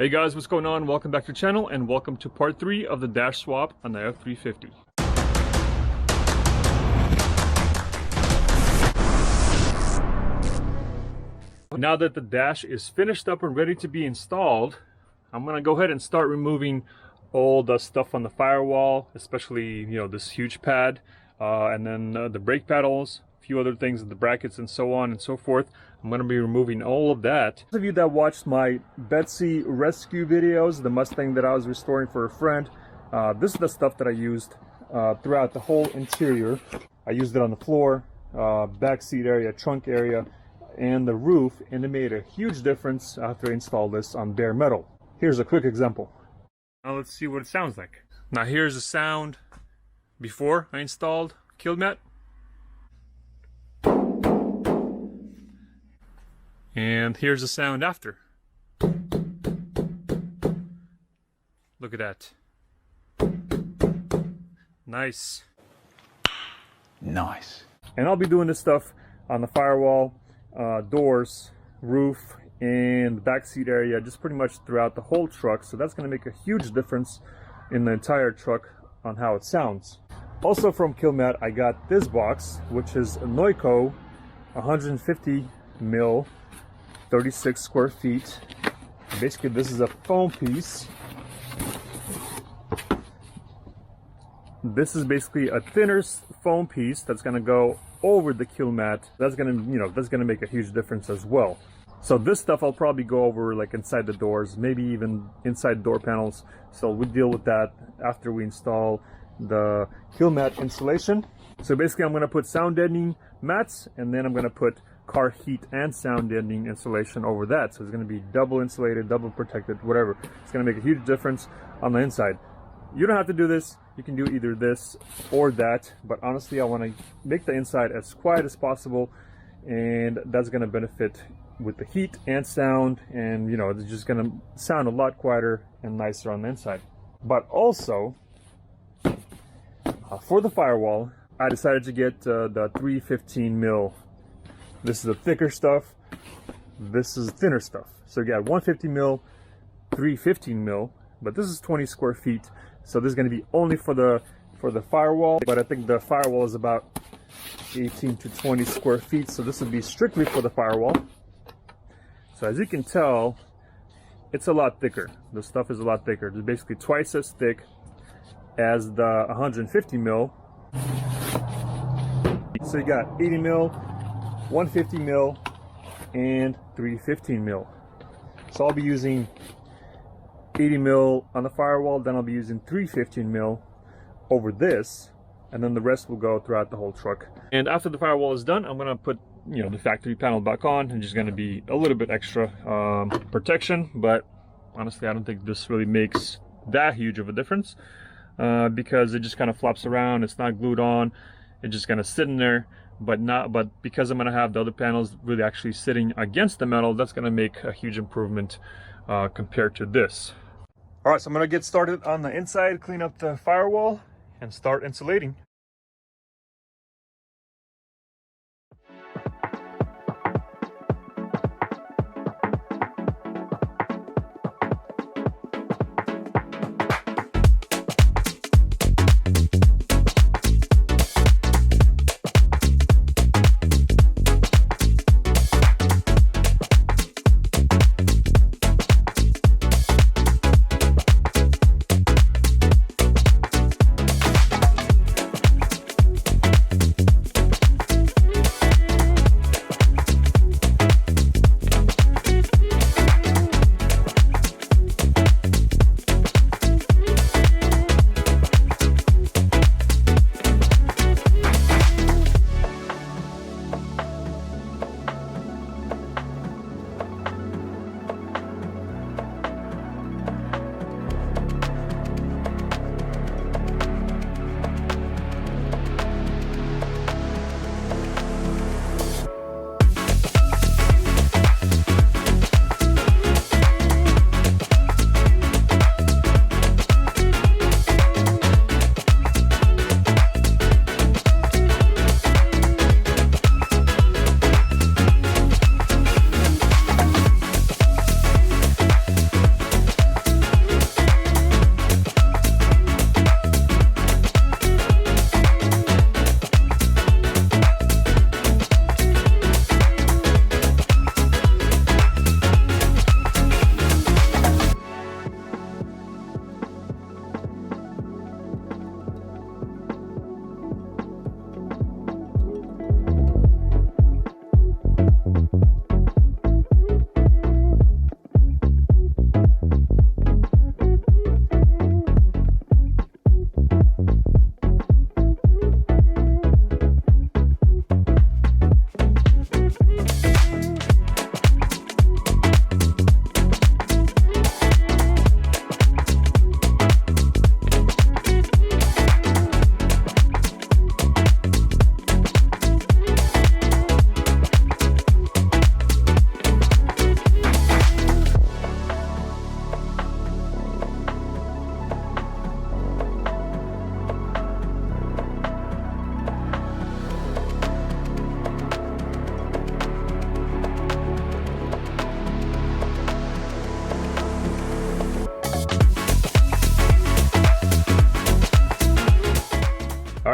Hey guys, what's going on? Welcome back to the channel and welcome to part 3 of the dash swap on the F350. Now that the dash is finished up and ready to be installed, I'm going to go ahead and start removing all the stuff on the firewall, especially, this huge pad, and then the brake pedals, a few other things, the brackets and so on and so forth. I'm going to be removing all of that. Those of you that watched my Betsy rescue videos, the Mustang that I was restoring for a friend, this is the stuff that I used throughout the whole interior. I used it on the floor, back seat area, trunk area, and the roof, and it made a huge difference after I installed this on bare metal. Here's a quick example. Now let's see what it sounds like. Now here's the sound before I installed Kilmat. And here's the sound after. Look at that. Nice. Nice. And I'll be doing this stuff on the firewall, doors, roof, and the back seat area, just pretty much throughout the whole truck. So that's going to make a huge difference in the entire truck on how it sounds. Also from Kilmat, I got this box, which is a NOICO 150 mil, 36 square feet. Basically, this is a foam piece. This is basically a thinner foam piece that's going to go over the Kilmat. That's going to, make a huge difference as well. So this stuff I'll probably go over like inside the doors, maybe even inside door panels. So we'll deal with that after we install the Kilmat insulation. So basically, I'm going to put sound deadening mats, and then I'm going to put car heat and sound deadening insulation over that. So it's going to be double insulated, double protected, whatever. It's going to make a huge difference on the inside. You don't have to do this. You can do either this or that, but honestly, I want to make the inside as quiet as possible, and that's going to benefit with the heat and sound, and it's just going to sound a lot quieter and nicer on the inside. But also, for the firewall, I decided to get the 315 mil. This is the thicker stuff. This is thinner stuff. So you got 150 mil, 315 mil, but this is 20 square feet. So this is going to be only for the firewall. But I think the firewall is about 18 to 20 square feet. So this would be strictly for the firewall. So as you can tell, it's a lot thicker. The stuff is a lot thicker. It's basically twice as thick as the 150 mil. So you got 80 mil, 150 mil, and 315 mil. So I'll be using 80 mil on the firewall, then I'll be using 315 mil over this, and then the rest will go throughout the whole truck. And after the firewall is done, I'm going to put the factory panel back on, and just going to be a little bit extra protection, but honestly I don't think this really makes that huge of a difference because it just kind of flops around. It's not glued on. It's just going to sit in there. But because I'm going to have the other panels really actually sitting against the metal, that's going to make a huge improvement compared to this. All right, so I'm going to get started on the inside, clean up the firewall, and start insulating.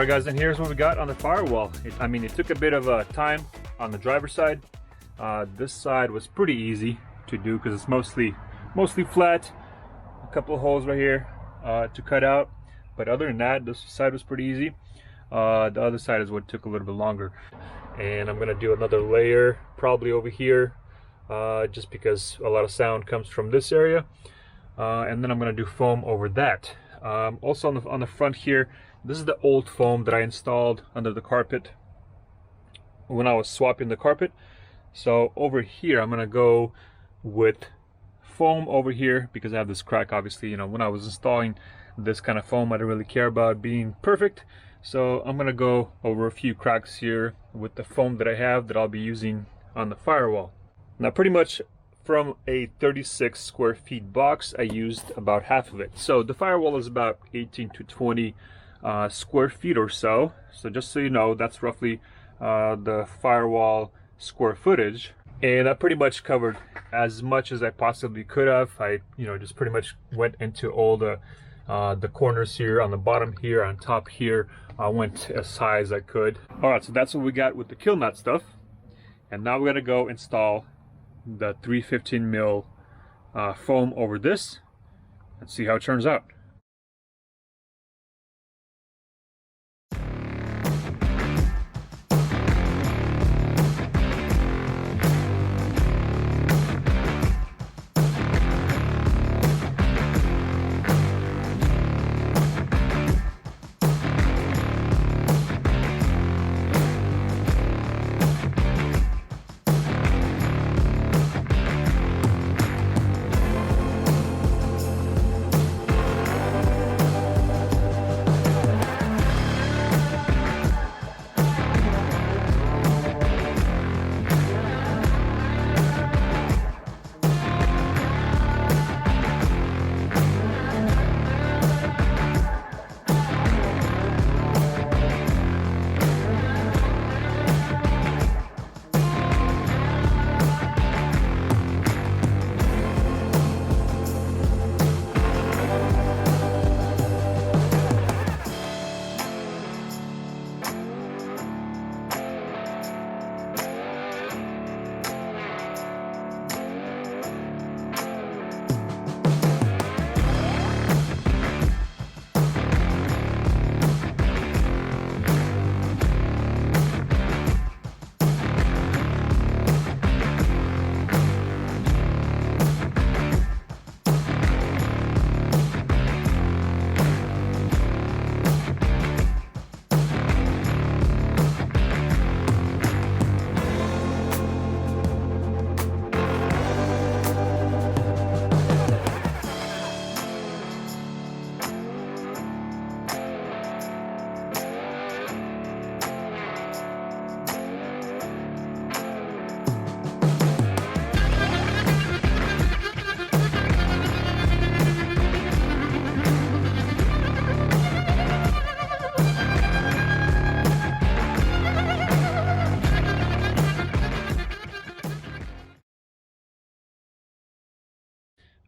Alright guys, and here's what we got on the firewall. It took a bit of time on the driver's side. This side was pretty easy to do because it's mostly flat. A couple of holes right here to cut out, but other than that, this side was pretty easy. The other side is what took a little bit longer. And I'm gonna do another layer probably over here, just because a lot of sound comes from this area. And then I'm gonna do foam over that. Also on the front here, this is the old foam that I installed under the carpet when I was swapping the carpet. So over here I'm gonna go with foam over here because I have this crack. Obviously, you know, when I was installing this kind of foam, I didn't really care about being perfect. So I'm gonna go over a few cracks here with the foam that I have that I'll be using on the firewall. Now pretty much from a 36 square feet box, I used about half of it. So the firewall is about 18 to 20 square feet or so. So just so you know, that's roughly the firewall square footage. And I pretty much covered as much as I possibly could have. I, just pretty much went into all the corners here, on the bottom here, on top here. I went as high as I could. All right, so that's what we got with the Kilmat stuff. And now we're gonna go install the 315 mil foam over this and see how it turns out.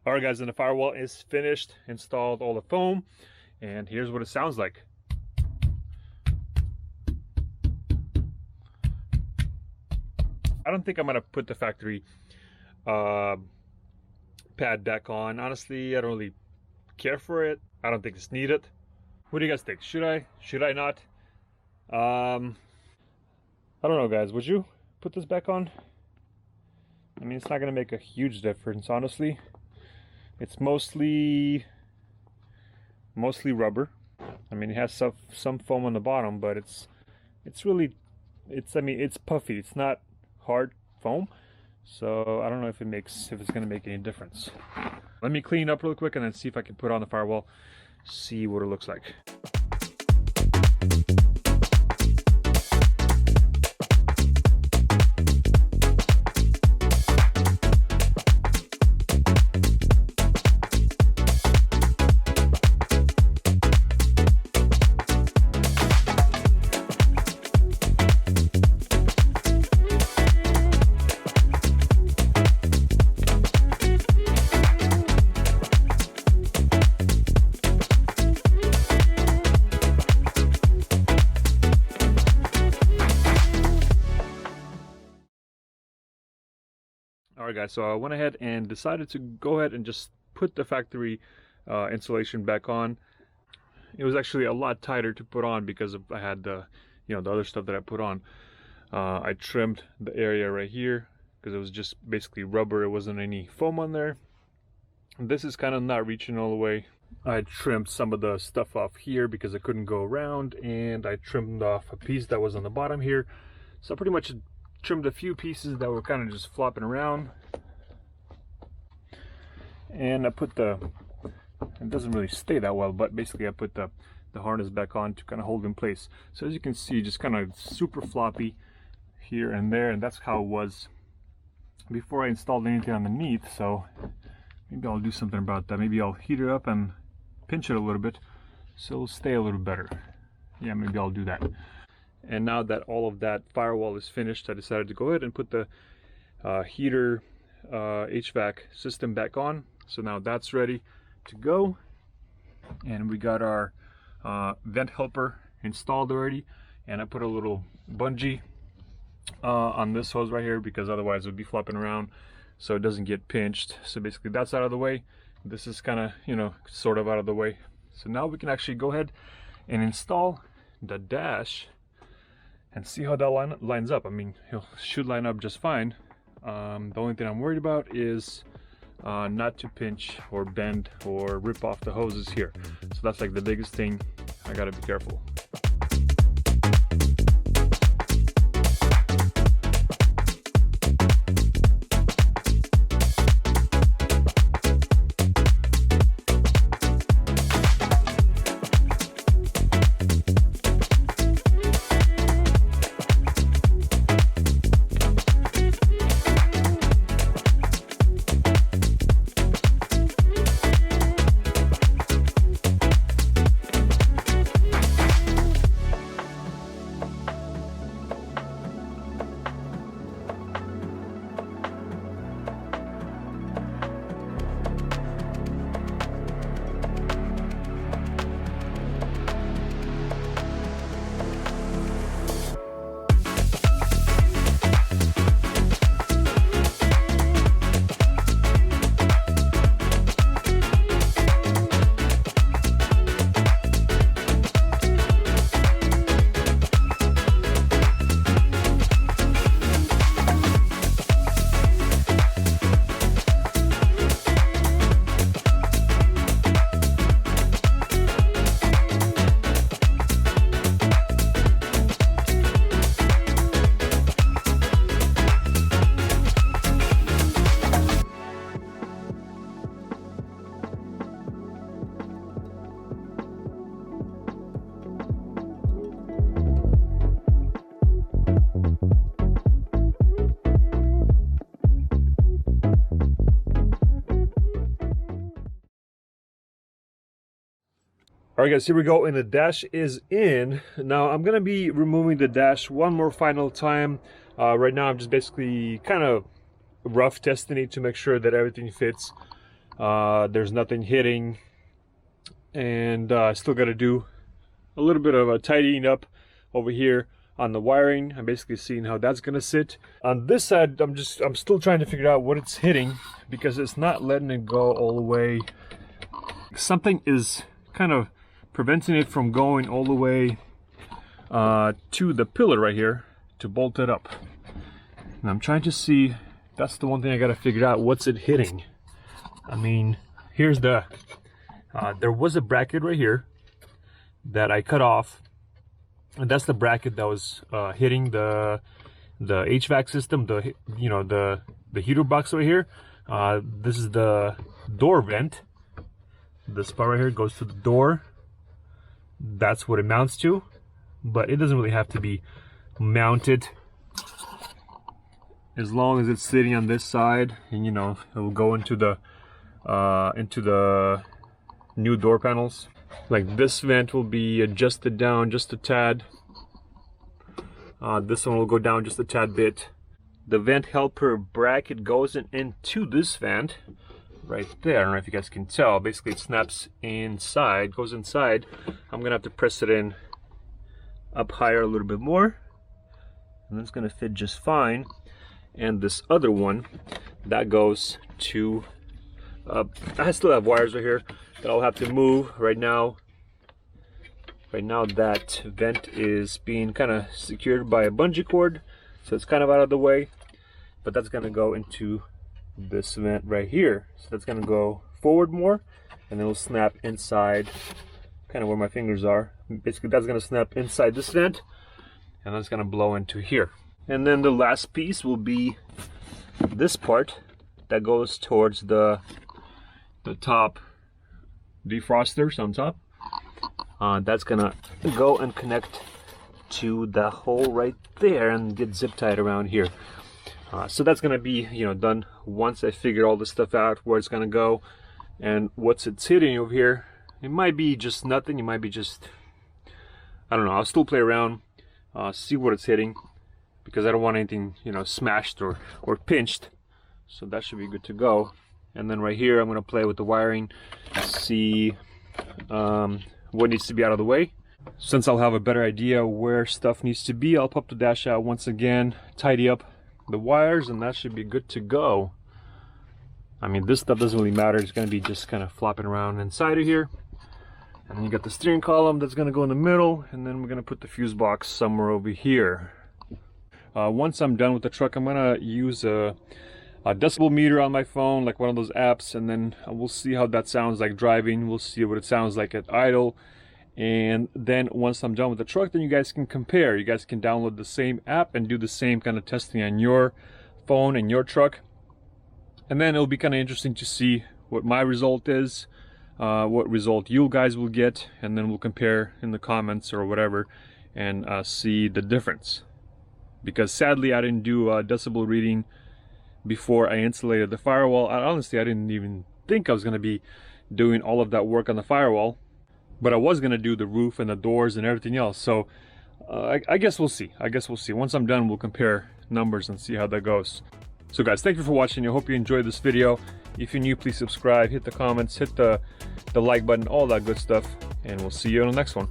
Alright guys, and the firewall is finished, installed all the foam, and here's what it sounds like. I don't think I'm gonna put the factory pad back on. Honestly, I don't really care for it. I don't think it's needed. What do you guys think? Should I not? I don't know guys, would you put this back on? I mean, it's not gonna make a huge difference, honestly. It's mostly rubber. I mean, it has some foam on the bottom, but it's puffy. It's not hard foam, so I don't know if it's gonna make any difference. Let me clean up real quick and then see if I can put on the firewall, see what it looks like. Alright guys, so I went ahead and decided to go ahead and just put the factory insulation back on. It was actually a lot tighter to put on because I had the the other stuff that I put on. I trimmed the area right here because it was just basically rubber. It wasn't any foam on there. And this is kind of not reaching all the way. I trimmed some of the stuff off here because I couldn't go around, and I trimmed off a piece that was on the bottom here. So I pretty much trimmed a few pieces that were kind of just flopping around. And I put it doesn't really stay that well, but basically I put the harness back on to kind of hold in place. So as you can see, just kind of super floppy here and there, and that's how it was before I installed anything underneath. So maybe I'll do something about that. Maybe I'll heat it up and pinch it a little bit so it'll stay a little better. Yeah, maybe I'll do that. And now that all of that firewall is finished, I decided to go ahead and put the heater HVAC system back on. So now that's ready to go, and we got our vent helper installed already, and I put a little bungee on this hose right here because otherwise it would be flopping around so it doesn't get pinched. So basically that's out of the way. This is kind of sort of out of the way. So now we can actually go ahead and install the dash and see how that lines up. I mean, it should line up just fine. The only thing I'm worried about is not to pinch or bend or rip off the hoses here. So that's like the biggest thing. I gotta be careful. Alright guys, here we go, and the dash is in. Now I'm gonna be removing the dash one more final time. Right now I'm just basically kind of rough testing it to make sure that everything fits. There's nothing hitting, and I still gotta do a little bit of a tidying up over here on the wiring. I'm basically seeing how that's gonna sit. On this side, I'm still trying to figure out what it's hitting because it's not letting it go all the way. Something is kind of preventing it from going all the way to the pillar right here to bolt it up. And I'm trying to see, that's the one thing I gotta figure out, what's it hitting. I mean, here's the there was a bracket right here that I cut off, and that's the bracket that was hitting the HVAC system, the heater box right here. This is the door vent. This part right here goes to the door. That's what it mounts to, but it doesn't really have to be mounted as long as it's sitting on this side, and it will go into the new door panels. Like this vent will be adjusted down just a tad. This one will go down just a tad bit. The vent helper bracket goes into this vent right there. I don't know if you guys can tell. Basically it snaps inside, goes inside. I'm gonna have to press it in up higher a little bit more, and it's gonna fit just fine. And this other one, that goes to, I still have wires right here that I'll have to move right now. Right now that vent is being kind of secured by a bungee cord, so it's kind of out of the way, but that's going to go into this vent right here. So that's going to go forward more, and then it'll snap inside, kind of where my fingers are. Basically that's going to snap inside this vent, and that's going to blow into here. And then the last piece will be this part that goes towards the top defrosters on top. That's gonna go and connect to the hole right there and get zip tied around here. So that's gonna be, you know, done once I figure all this stuff out, where it's gonna go and what's it's hitting over here. It might be just nothing, it might be just, I don't know, I'll still play around, see what it's hitting, because I don't want anything, you know, smashed or pinched. So that should be good to go. And then right here I'm gonna play with the wiring, see what needs to be out of the way. Since I'll have a better idea where stuff needs to be, I'll pop the dash out once again, tidy up the wires, and that should be good to go. I mean, this stuff doesn't really matter, it's going to be just kind of flopping around inside of here. And then you got the steering column that's going to go in the middle, and then we're going to put the fuse box somewhere over here. Once I'm done with the truck, I'm going to use a decibel meter on my phone, like one of those apps, and then we'll see how that sounds like driving. We'll see what it sounds like at idle, and then once I'm done with the truck, then you guys can compare. You guys can download the same app and do the same kind of testing on your phone and your truck, and then it'll be kind of interesting to see what my result is, what result you guys will get, and then we'll compare in the comments or whatever and see the difference. Because sadly I didn't do a decibel reading before I insulated the firewall. Honestly, I didn't even think I was going to be doing all of that work on the firewall, but I was going to do the roof and the doors and everything else. So I guess we'll see. Once I'm done, we'll compare numbers and see how that goes. So guys, thank you for watching. I hope you enjoyed this video. If you're new, please subscribe, hit the comments, hit the like button, all that good stuff, and we'll see you on the next one.